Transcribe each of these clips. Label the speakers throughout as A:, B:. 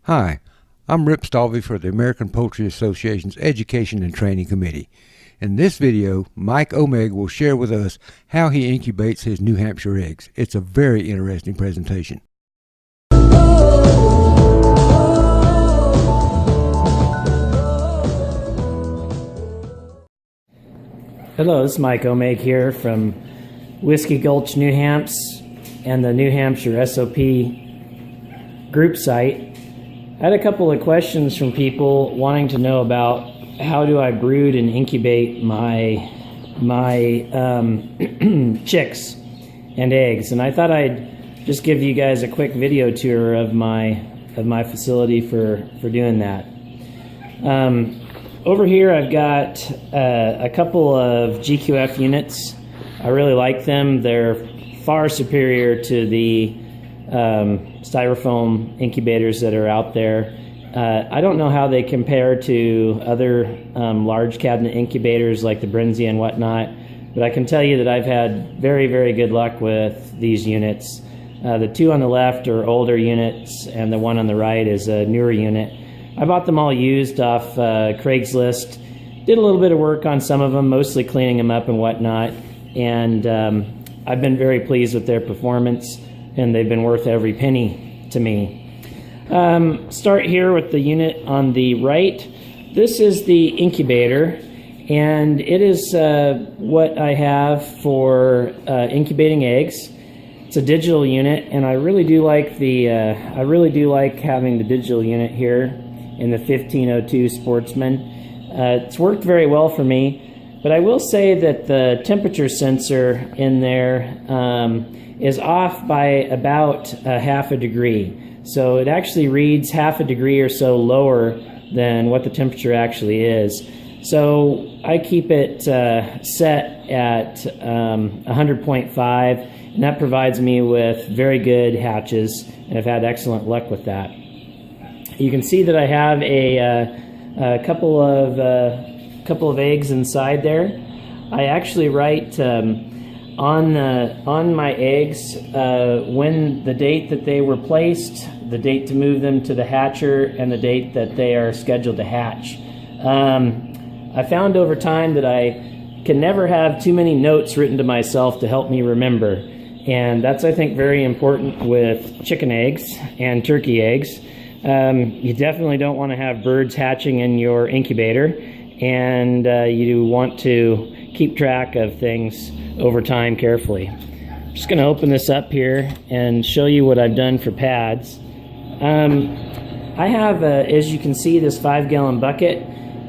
A: Hi, I'm Rip Stalvey for the American Poultry Association's Education and Training Committee. In this video, Mike Omeg will share with us how he incubates his New Hampshire eggs. It's a very interesting presentation.
B: Hello, this is Mike Omeg here from Whiskey Gulch, New Hampshire, and the New Hampshire SOP group site. I had a couple of questions from people wanting to know about how do I brood and incubate my chicks and eggs, and I thought I'd just give you guys a quick video tour of my facility for doing that. Over here I've got a couple of GQF units. I really like them. They're far superior to the styrofoam incubators that are out there. I don't know how they compare to other large cabinet incubators like the Brinzi and whatnot, but I can tell you that I've had very, very good luck with these units. The two on the left are older units, and the one on the right is a newer unit. I bought them all used off Craigslist. Did a little bit of work on some of them, mostly cleaning them up and whatnot, and I've been very pleased with their performance, and they've been worth every penny to me. Start here with the unit on the right. This is the incubator, and it is what I have for incubating eggs. It's a digital unit, and I really do like having the digital unit here in the 1502 Sportsman. It's worked very well for me, but I will say that the temperature sensor in there is off by about half a degree. So it actually reads half a degree or so lower than what the temperature actually is. So I keep it set at 100.5, and that provides me with very good hatches, and I've had excellent luck with that. You can see that I have a couple of eggs inside there. I actually write on my eggs when the date that they were placed, the date to move them to the hatcher, and the date that they are scheduled to hatch. I found over time that I can never have too many notes written to myself to help me remember, and that's, I think, very important with chicken eggs and turkey eggs. You definitely don't want to have birds hatching in your incubator, and you want to keep track of things over time carefully. I'm just going to open this up here and show you what I've done for pads. I have, as you can see, this 5-gallon bucket,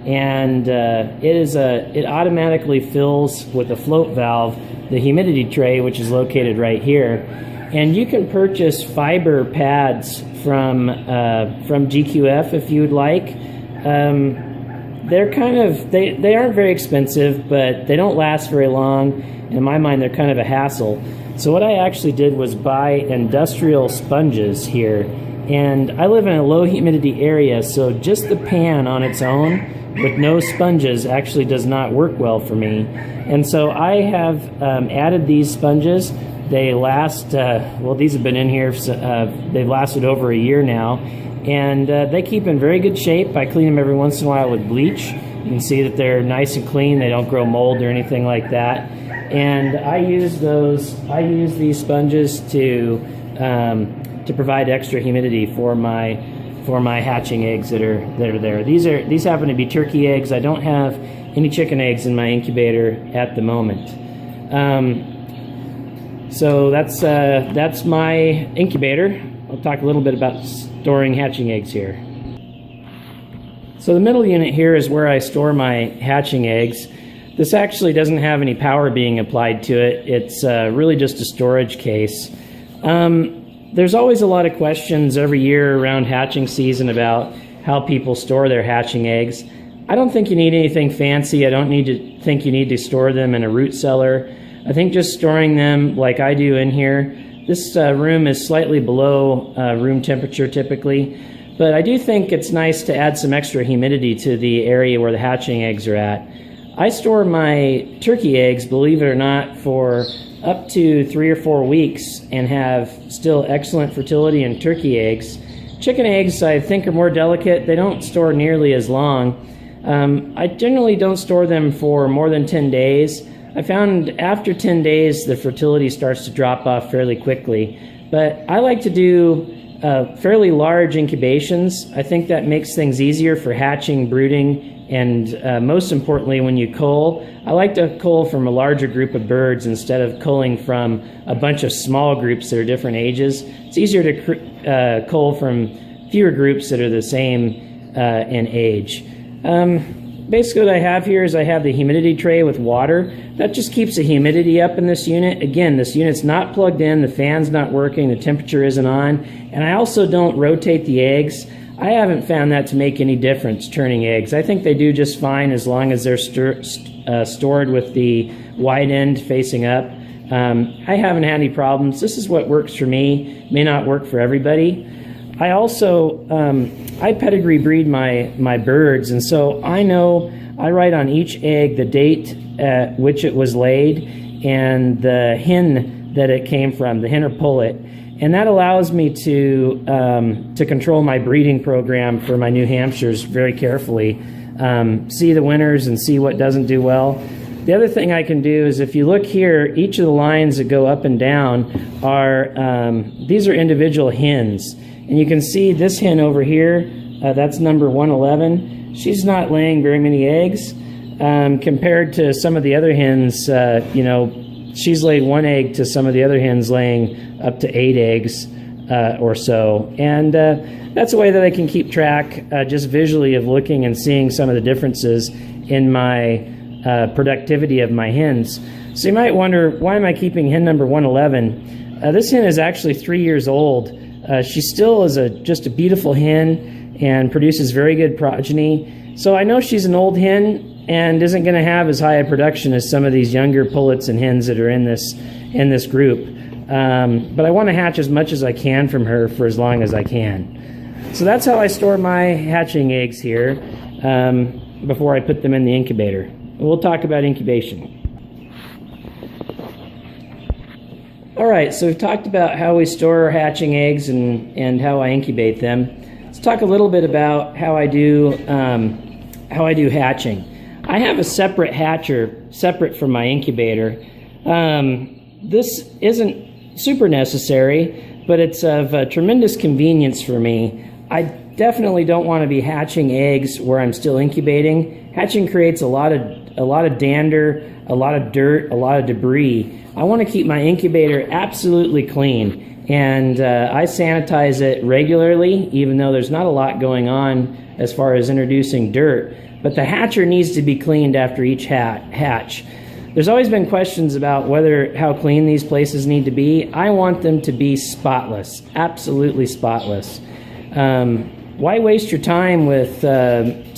B: and it automatically fills with a float valve the humidity tray, which is located right here. And you can purchase fiber pads from GQF if you would like. They're they aren't very expensive, but they don't last very long. In my mind, they're kind of a hassle. So what I actually did was buy industrial sponges here. And I live in a low humidity area, so just the pan on its own with no sponges actually does not work well for me. And so I have added these sponges. They last, well, these have been in here, they've lasted over a year now, and they keep in very good shape. I clean them every once in a while with bleach. You can see that they're nice and clean. They don't grow mold or anything like that. And I use these sponges to provide extra humidity for my hatching eggs that are there. These happen to be turkey eggs. I don't have any chicken eggs in my incubator at the moment. So that's my incubator. I'll talk a little bit about storing hatching eggs here. So the middle unit here is where I store my hatching eggs. This actually doesn't have any power being applied to it. It's really just a storage case. There's always a lot of questions every year around hatching season about how people store their hatching eggs. I don't think you need anything fancy. I don't think you need to store them in a root cellar. I think just storing them like I do in here. This room is slightly below room temperature typically, but I do think it's nice to add some extra humidity to the area where the hatching eggs are at. I store my turkey eggs, believe it or not, for up to 3 or 4 weeks and have still excellent fertility in turkey eggs. Chicken eggs, I think, are more delicate. They don't store nearly as long. I generally don't store them for more than 10 days. I found after 10 days, the fertility starts to drop off fairly quickly. But I like to do fairly large incubations. I think that makes things easier for hatching, brooding, and most importantly, when you cull, I like to cull from a larger group of birds instead of culling from a bunch of small groups that are different ages. It's easier to cull from fewer groups that are the same in age. Basically what I have here is I have the humidity tray with water. That just keeps the humidity up in this unit. Again, this unit's not plugged in, the fan's not working, the temperature isn't on, and I also don't rotate the eggs. I haven't found that to make any difference turning eggs. I think they do just fine as long as they're stored with the wide end facing up. I haven't had any problems. This is what works for me. May not work for everybody. I also, I pedigree breed my birds, and so I know I write on each egg the date at which it was laid and the hen that it came from, the hen or pullet. And that allows me to control my breeding program for my New Hampshires very carefully, see the winners and see what doesn't do well. The other thing I can do is if you look here, each of the lines that go up and down are, these are individual hens. And you can see this hen over here, that's number 111. She's not laying very many eggs compared to some of the other hens. You know, she's laid 1 egg to some of the other hens laying up to 8 eggs or so. And that's a way that I can keep track just visually of looking and seeing some of the differences in my productivity of my hens. So you might wonder, why am I keeping hen number 111? This hen is actually 3 years old. She still is just a beautiful hen and produces very good progeny. So I know she's an old hen and isn't going to have as high a production as some of these younger pullets and hens that are in this group. But I want to hatch as much as I can from her for as long as I can. So that's how I store my hatching eggs here before I put them in the incubator. We'll talk about incubation. All right, so we've talked about how we store hatching eggs and how I incubate them. Let's talk a little bit about how I do hatching. I have a separate hatcher, separate from my incubator. This isn't super necessary, but it's of tremendous convenience for me. I definitely don't want to be hatching eggs where I'm still incubating. Hatching creates a lot of dander, a lot of dirt, a lot of debris. I want to keep my incubator absolutely clean, and I sanitize it regularly, even though there's not a lot going on as far as introducing dirt. But the hatcher needs to be cleaned after each hatch. There's always been questions about how clean these places need to be. I want them to be spotless, absolutely spotless. Why waste your time with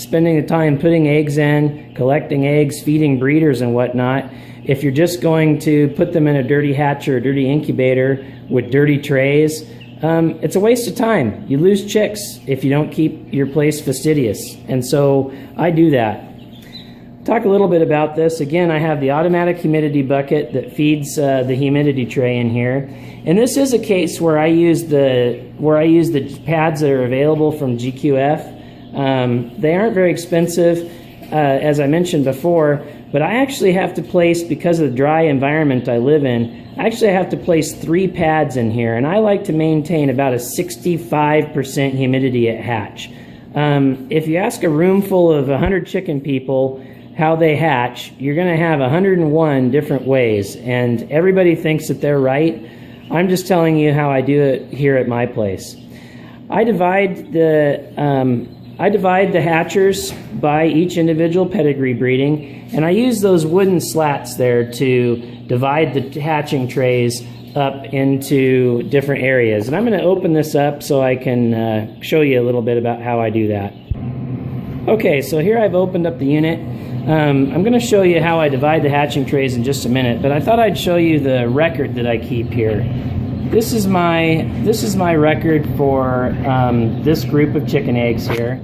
B: spending the time putting eggs in, collecting eggs, feeding breeders and whatnot, if you're just going to put them in a dirty hatcher, a dirty incubator with dirty trays? It's a waste of time. You lose chicks if you don't keep your place fastidious. And so I do that. Talk a little bit about this. Again, I have the automatic humidity bucket that feeds the humidity tray in here. And this is a case where I use the pads that are available from GQF. They aren't very expensive, as I mentioned before, but I actually have to place, because of the dry environment I live in, I actually have to place 3 pads in here, and I like to maintain about a 65% humidity at hatch. If you ask a room full of 100 chicken people how they hatch, you're going to have 101 different ways, and everybody thinks that they're right. I'm just telling you how I do it here at my place. I divide the hatchers by each individual pedigree breeding, and I use those wooden slats there to divide the hatching trays up into different areas. And I'm going to open this up so I can show you a little bit about how I do that. Okay, so here I've opened up the unit. I'm going to show you how I divide the hatching trays in just a minute, but I thought I'd show you the record that I keep here. This is my record for this group of chicken eggs here.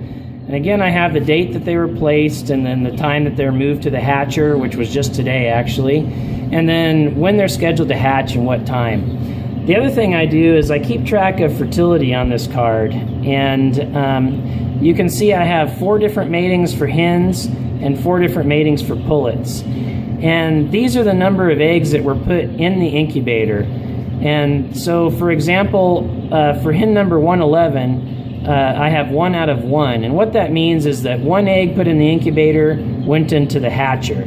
B: And again, I have the date that they were placed, and then the time that they're moved to the hatcher, which was just today actually, and then when they're scheduled to hatch and what time. The other thing I do is I keep track of fertility on this card, and you can see I have 4 different matings for hens and 4 different matings for pullets. And these are the number of eggs that were put in the incubator. And so, for example, for hen number 111, I have 1 out of 1. And what that means is that 1 egg put in the incubator went into the hatcher.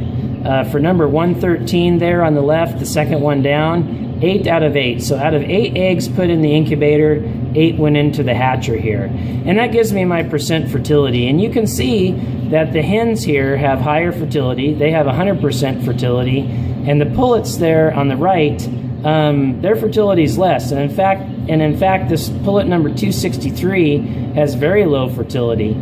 B: For number 113 there on the left, the second one down, 8 out of 8. So out of 8 eggs put in the incubator, 8 went into the hatcher here. And that gives me my percent fertility. And you can see that the hens here have higher fertility. They have 100% fertility. And the pullets there on the right, their fertility is less. And in fact, this pullet number 263 has very low fertility.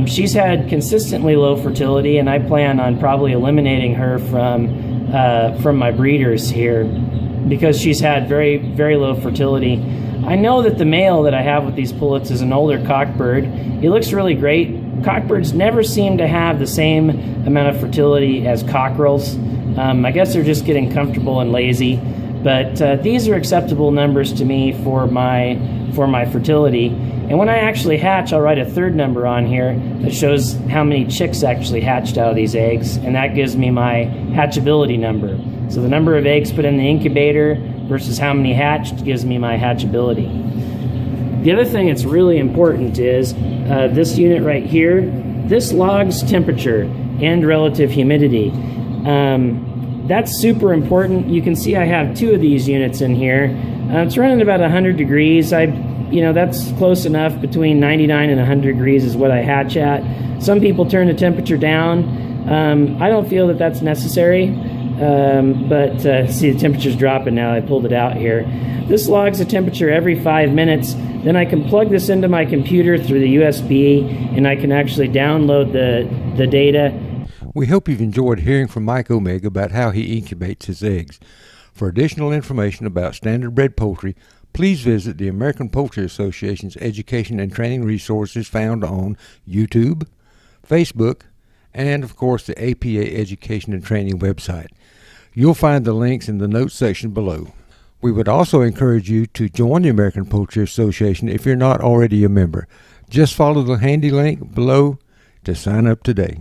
B: She's had consistently low fertility, and I plan on probably eliminating her from my breeders here because she's had very, very low fertility. I know that the male that I have with these pullets is an older cockbird. He looks really great. Cockbirds never seem to have the same amount of fertility as cockerels. I guess they're just getting comfortable and lazy. But these are acceptable numbers to me for my fertility. And when I actually hatch, I'll write a 3rd number on here that shows how many chicks actually hatched out of these eggs, and that gives me my hatchability number. So the number of eggs put in the incubator versus how many hatched gives me my hatchability. The other thing that's really important is this unit right here. This logs temperature and relative humidity. That's super important. You can see I have 2 of these units in here. It's running about 100 degrees. That's close enough. Between 99 and 100 degrees is what I hatch at. Some people turn the temperature down. I don't feel that that's necessary, but see, the temperature's dropping now. I pulled it out here. This logs the temperature every 5 minutes. Then I can plug this into my computer through the USB, and I can actually download the data.
A: We hope you've enjoyed hearing from Mike Omeg about how he incubates his eggs. For additional information about standard-bred poultry, please visit the American Poultry Association's education and training resources found on YouTube, Facebook, and of course the APA Education and Training website. You'll find the links in the notes section below. We would also encourage you to join the American Poultry Association if you're not already a member. Just follow the handy link below to sign up today.